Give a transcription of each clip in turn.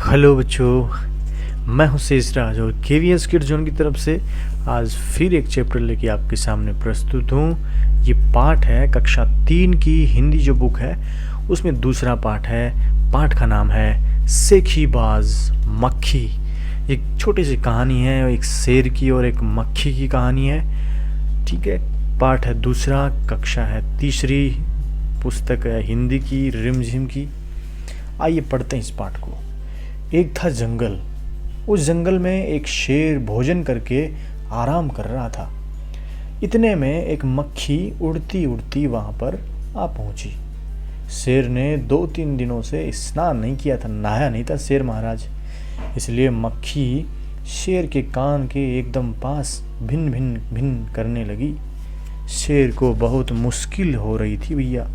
Hello बच्चों, मैं हूं शेष राज और केवीएस किड जोन की तरफ से आज फिर एक चैप्टर लेके आपके सामने प्रस्तुत हूं। ये पाठ है कक्षा 3 की हिंदी जो बुक है उसमें दूसरा पाठ है। पाठ का नाम है सेखीबाज मक्खी। एक छोटी सी कहानी है, एक शेर की और एक मक्खी की कहानी है। ठीक है, पाठ है दूसरा, कक्षा है तीसरी, पुस्तक है हिंदी की रिमझिम की। आइए पढ़ते हैं इस पाठ को। एक था जंगल। उस जंगल में एक शेर भोजन करके आराम कर रहा था। इतने में एक मक्खी उड़ती उड़ती वहां पर आ पहुंची। शेर ने 2-3 दिनों से स्नान नहीं किया था, नहाया नहीं था शेर महाराज। इसलिए मक्खी शेर के कान के एकदम पास भिन भिन भिन करने लगी। शेर को बहुत मुश्किल हो रही थी भैया,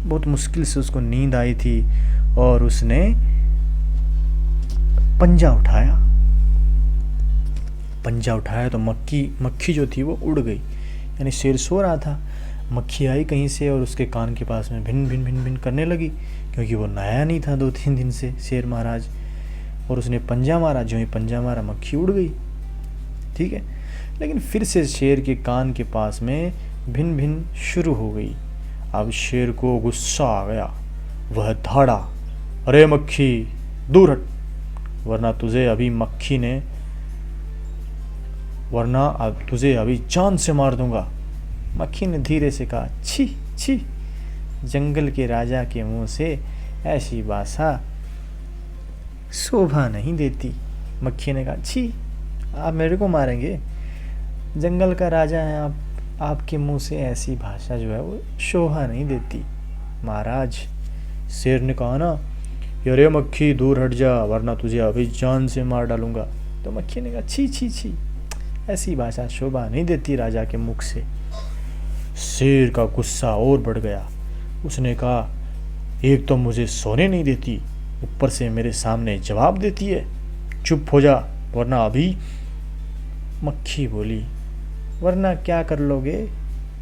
बहुत मुश्किल से उसको नींद आई थी और उसने पंजा उठाया तो मक्खी जो थी वो उड़ गई। यानी शेर सो रहा था, मक्खी आई कहीं से और उसके कान के पास में भिन भिन भिन भिन करने लगी, क्योंकि वो नहाया नहीं था 2-3 दिन से शेर महाराज। और उसने पंजा मारा, जो ही पंजा मारा मक्खी उड़ गई। ठीक है, लेकिन फिर से शेर के कान के पास में भिन भिन शुरू हो गई। अब शेर को गुस्सा आ गया, वह धाड़ा, अरे मक्खी दूर हट, वरना तुझे अभी जान से मार दूंगा। मक्खी ने धीरे से कहा, छी छी, जंगल के राजा के मुंह से ऐसी भाषा शोभा नहीं देती। मक्खी ने कहा, छी, आप मेरे को मारेंगे? जंगल का राजा है आप, आपके मुंह से ऐसी भाषा जो है वो शोभा नहीं देती महाराज। शेर ने कहा ना, अरे मक्खी दूर हट जा, वरना तुझे अभी जान से मार डालूंगा। तो मक्खी ने कहा, छी छी छी, ऐसी भाषा शोभा नहीं देती राजा के मुख से। शेर का गुस्सा और बढ़ गया। उसने कहा, एक तो मुझे सोने नहीं देती, ऊपर से मेरे सामने जवाब देती है, चुप हो जा वरना अभी। मक्खी बोली, वरना क्या कर लोगे?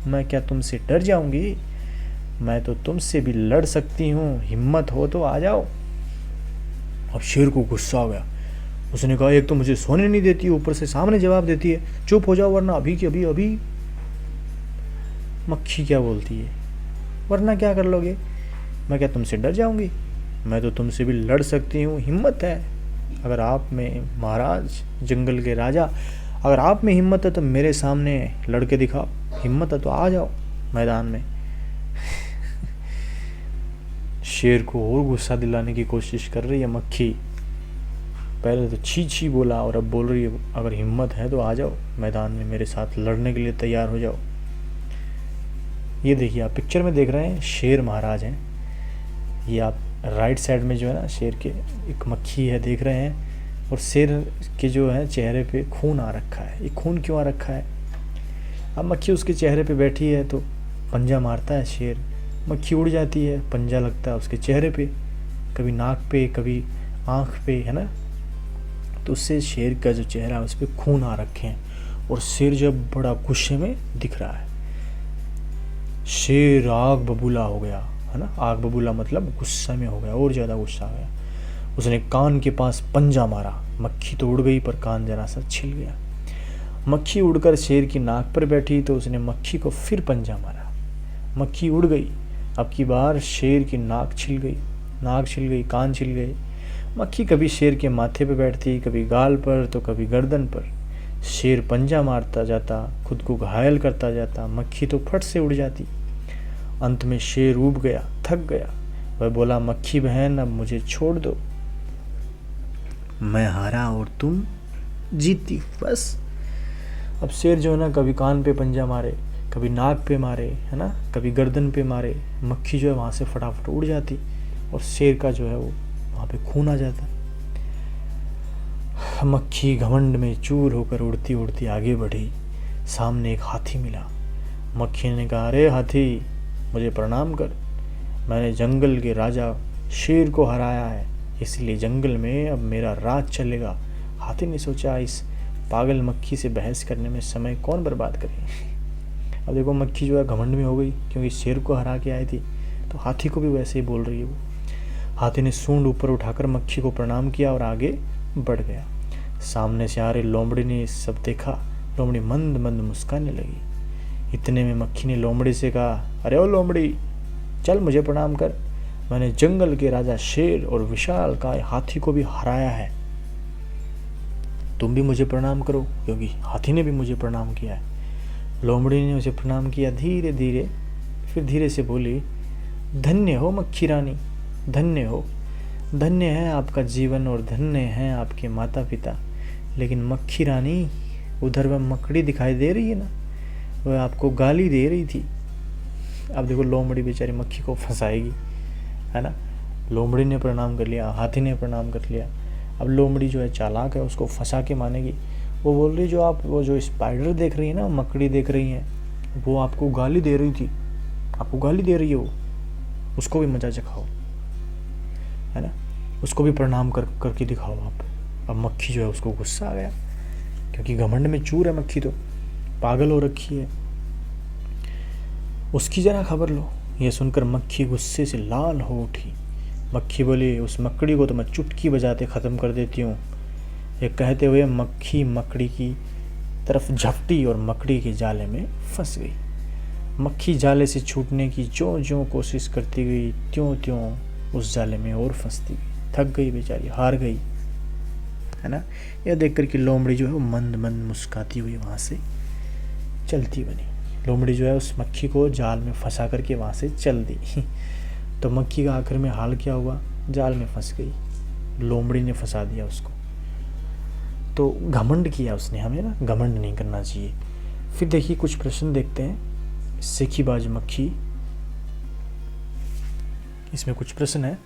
मैं क्या तुमसे डर जाऊंगी? मैं तो तुमसे भी लड़ सकती हूँ, हिम्मत हो तो आ जाओ। अब शेर को गुस्सा आ गया। उसने कहा, एक तो मुझे सोने नहीं देती, ऊपर से सामने जवाब देती है, चुप हो जाओ वरना अभी की अभी। मक्खी क्या बोलती है, वरना क्या कर लोगे? मैं क्या तुमसे डर जाऊंगी? मैं तो तुमसे भी लड़ सकती हूँ, हिम्मत है अगर आप में, महाराज जंगल के राजा, अगर आप में हिम्मत है तो मेरे सामने लड़के दिखाओ, हिम्मत है तो आ जाओ मैदान में। शेर को और गुस्सा दिलाने की कोशिश कर रही है मक्खी। पहले तो छी छी बोला और अब बोल रही है, अगर हिम्मत है तो आ जाओ मैदान में, मेरे साथ लड़ने के लिए तैयार हो जाओ। ये देखिए, आप पिक्चर में देख रहे हैं शेर महाराज हैं। ये आप राइट साइड में जो है ना शेर के एक मक्खी है देख रहे हैं, और शेर के जो है चेहरे पे खून आ रखा है। ये खून क्यों आ रखा है? अब मक्खी उसके चेहरे पे बैठी है तो पंजा मारता है शेर, मक्खी उड़ जाती है, पंजा लगता है उसके चेहरे पे, कभी नाक पे कभी आँख पे, है ना। तो उससे शेर का जो चेहरा है उस पर खून आ रखे हैं और शेर जब बड़ा गुस्से में दिख रहा है। शेर आग बबूला हो गया, है ना। आग बबूला मतलब गुस्सा में हो गया, और ज़्यादा गुस्सा आ गया। उसने कान के पास पंजा मारा। मक्खी तो उड़ गई पर कान जरा सा छिल गया। मक्खी उड़कर शेर की नाक पर बैठी तो उसने मक्खी को फिर पंजा मारा। मक्खी उड़ गई। अब की बार शेर की नाक छिल गई, कान छिल गए। मक्खी कभी शेर के माथे पे बैठती, कभी गाल पर तो कभी गर्दन पर। शेर पंजा मारता जाता, खुद को घायल करता जाता, मक्खी तो फट से उड़ जाती। अंत में शेर ऊब गया, थक गया। वह बोला, मक्खी बहन अब मुझे छोड़ दो, मैं हारा और तुम जीती, बस। अब शेर जो है ना कभी कान पे पंजा मारे, कभी नाक पे मारे, है ना, कभी गर्दन पे मारे। मक्खी जो है वहाँ से फटाफट उड़ जाती और शेर का जो है वो वहाँ पे खून आ जाता। मक्खी घमंड में चूर होकर उड़ती उड़ती आगे बढ़ी। सामने एक हाथी मिला। मक्खी ने कहा, अरे हाथी, मुझे प्रणाम कर, मैंने जंगल के राजा शेर को हराया है, इसलिए जंगल में अब मेरा राज चलेगा। हाथी ने सोचा, इस पागल मक्खी से बहस करने में समय कौन बर्बाद करे। अब देखो मक्खी जो है घमंड में हो गई, क्योंकि शेर को हरा के आई थी, तो हाथी को भी वैसे ही बोल रही है वो। हाथी ने सूंड ऊपर उठाकर मक्खी को प्रणाम किया और आगे बढ़ गया। सामने से आ रही लोमड़ी ने सब देखा। लोमड़ी मंद मंद मुस्काने लगी। इतने में मक्खी ने लोमड़ी से कहा, अरे ओ लोमड़ी, चल मुझे प्रणाम कर। मैंने जंगल के राजा शेर और विशालकाय हाथी को भी हराया है। तुम भी मुझे प्रणाम करो, क्योंकि हाथी ने भी मुझे प्रणाम किया है। लोमड़ी ने उसे प्रणाम किया धीरे धीरे, फिर धीरे से बोली, धन्य हो मक्खी रानी, धन्य हो। धन्य है आपका जीवन और धन्य है आपके माता पिता। लेकिन मक्खी रानी, उधर वह मकड़ी दिखाई दे रही है ना, वह आपको गाली दे रही थी। अब देखो लोमड़ी बेचारी मक्खी को फंसाएगी, है ना। लोमड़ी ने प्रणाम कर लिया, हाथी ने प्रणाम कर लिया। अब लोमड़ी जो है चालाक है, उसको फंसा के मानेगी। वो बोल रही, जो आप वो जो स्पाइडर देख रही है ना, मकड़ी देख रही हैं, वो आपको गाली दे रही थी, आपको गाली दे रही है वो, उसको भी मजा चखाओ, है ना, उसको भी प्रणाम करके दिखाओ आप। अब मक्खी जो है उसको गुस्सा आ गया, क्योंकि घमंड में चूर है मक्खी, तो पागल हो रखी है, उसकी जरा खबर लो। यह सुनकर मक्खी गुस्से से लाल हो उठी। मक्खी बोली, उस मकड़ी को तो मैं चुटकी बजाते ख़त्म कर देती हूँ। ये कहते हुए मक्खी मकड़ी की तरफ झपटी और मकड़ी के जाले में फंस गई। मक्खी जाले से छूटने की ज्यों कोशिश करती गई, त्यों उस जाले में और फंसती गई। थक गई बेचारी, हार गई, है ना। यह देख कर कि लोमड़ी जो है वो मंद मंद मुस्काती हुई वहाँ से चलती बनी। लोमड़ी जो है उस मक्खी को जाल में फंसा करके वहाँ से चल दी। तो मक्खी का आखिर में हाल क्या हुआ, जाल में फंस गई, लोमड़ी ने फंसा दिया उसको। तो घमंड किया उसने, हमें ना घमंड नहीं करना चाहिए। फिर देखिए कुछ प्रश्न देखते हैं। सेखीबाज मक्खी, इसमें कुछ प्रश्न है,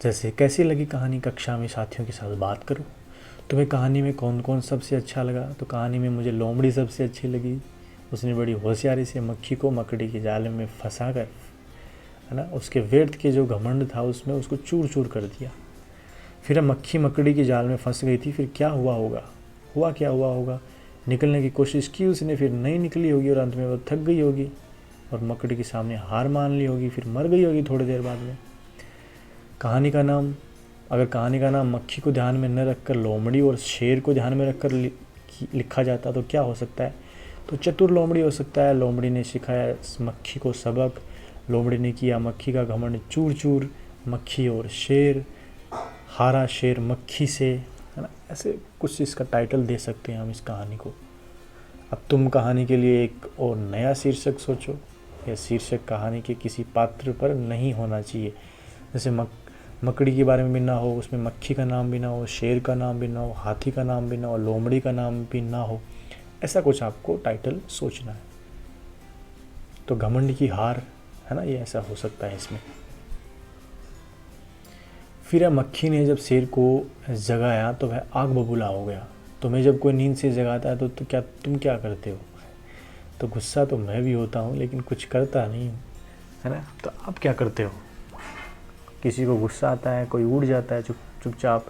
जैसे कैसी लगी कहानी, कक्षा में साथियों के साथ बात करो। तुम्हें कहानी में कौन कौन सबसे अच्छा लगा? तो कहानी में मुझे लोमड़ी सबसे अच्छी लगी। उसने बड़ी होशियारी से मक्खी को मकड़ी के जाले में फंसा कर, है ना, उसके व्यर्थ के जो घमंड था उसमें उसको चूर चूर कर दिया। फिर मक्खी मकड़ी के जाल में फंस गई थी, फिर क्या हुआ होगा, क्या हुआ होगा, निकलने की कोशिश की उसने, फिर नहीं निकली होगी और अंत में वो थक गई होगी और मकड़ी के सामने हार मान ली होगी, फिर मर गई होगी थोड़ी देर बाद में। कहानी का नाम, अगर कहानी का नाम मक्खी को ध्यान में न रखकर लोमड़ी और शेर को ध्यान में रखकर लिखा जाता तो क्या हो सकता है? तो चतुर लोमड़ी हो सकता है। लोमड़ी ने सिखाया मक्खी को सबक, लोमड़ी ने किया मक्खी का घमंड चूर चूर, मक्खी और शेर, हारा शेर मक्खी से, है ना। ऐसे कुछ इसका टाइटल दे सकते हैं हम इस कहानी को। अब तुम कहानी के लिए एक और नया शीर्षक सोचो। यह शीर्षक कहानी के किसी पात्र पर नहीं होना चाहिए। जैसे मकड़ी के बारे में भी ना हो, उसमें मक्खी का नाम भी ना हो, शेर का नाम भी ना हो, हाथी का नाम भी ना हो, लोमड़ी का नाम भी ना हो। ऐसा कुछ आपको टाइटल सोचना है। तो घमंड की हार, है ना, ये ऐसा हो सकता है इसमें। फिर मक्खी ने जब शेर को जगाया तो वह आग बबूला हो गया। तुम्हें जब कोई नींद से जगाता है तो तुम क्या करते हो? तो गुस्सा तो मैं भी होता हूँ, लेकिन कुछ करता नहीं हूँ, है ना। तो आप क्या करते हो? किसी को गुस्सा आता है, कोई उड़ जाता है चुपचाप।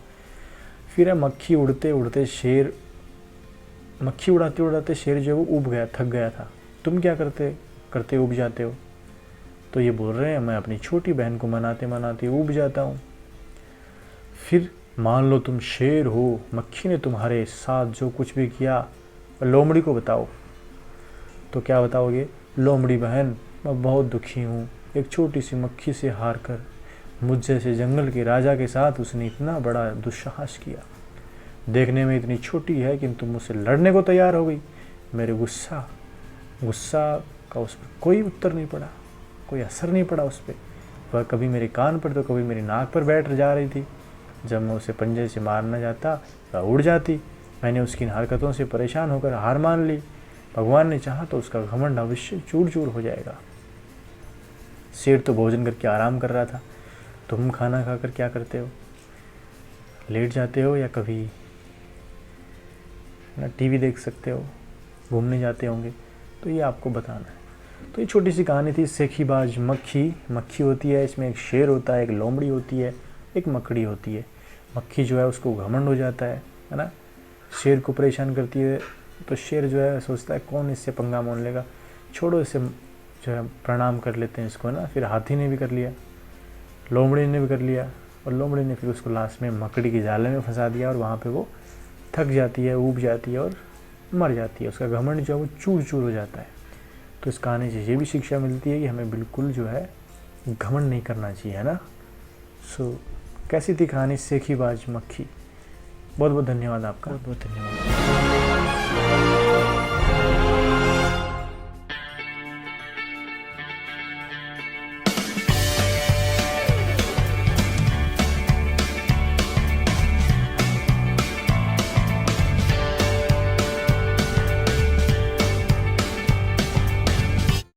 फिर मक्खी उड़ते उड़ाते शेर जो है वो उब गया, थक गया था। तुम क्या करते उब जाते हो? तो ये बोल रहे हैं, मैं अपनी छोटी बहन को मनाते मनाते उब जाता हूँ। फिर मान लो तुम शेर हो, मक्खी ने तुम्हारे साथ जो कुछ भी किया लोमड़ी को बताओ। तो क्या बताओगे? लोमड़ी बहन, मैं बहुत दुखी हूँ। एक छोटी सी मक्खी से हार कर मुझ जैसे जंगल के राजा के साथ उसने इतना बड़ा दुस्साहस किया। देखने में इतनी छोटी है किंतु मुझसे लड़ने को तैयार हो गई। मेरे गुस्सा का उस पर कोई उत्तर नहीं पड़ा, कोई असर नहीं पड़ा उस पर। वह कभी मेरे कान पर तो कभी मेरी नाक पर बैठ जा रही थी। जब मैं उसे पंजे से मारना चाहता वह उड़ जाती। मैंने उसकी हरकतों से परेशान होकर हार मान ली। भगवान ने चाहा तो उसका घमंड अवश्य चूर चूर हो जाएगा। शेर तो भोजन करके आराम कर रहा था। तुम खाना खाकर क्या करते हो? लेट जाते हो या कभी ना टीवी देख सकते हो, घूमने जाते होंगे। तो ये आपको बताना है। तो ये छोटी सी कहानी थी सेखीबाज मक्खी होती है, इसमें एक शेर होता है, एक लोमड़ी होती है, एक मकड़ी होती है। मक्खी जो है उसको घमंड हो जाता है ना, शेर को परेशान करती है। तो शेर जो है सोचता है कौन इससे पंगा मोल लेगा, छोड़ो इसे, जो है प्रणाम कर लेते हैं इसको ना। फिर हाथी ने भी कर लिया। लोमड़ी ने भी कर लिया, और लोमड़ी ने फिर उसको लास्ट में मकड़ी के जाले में फंसा दिया, और वहाँ पे वो थक जाती है, ऊब जाती है और मर जाती है। उसका घमंड जो है वो चूर चूर हो जाता है। तो इस कहानी से ये भी शिक्षा मिलती है कि हमें बिल्कुल जो है घमंड नहीं करना चाहिए, है ना। सो कैसी थी कहानी सेखीबाज मक्खी। बहुत बहुत धन्यवाद आपका। बहुत बहुत धन्यवाद।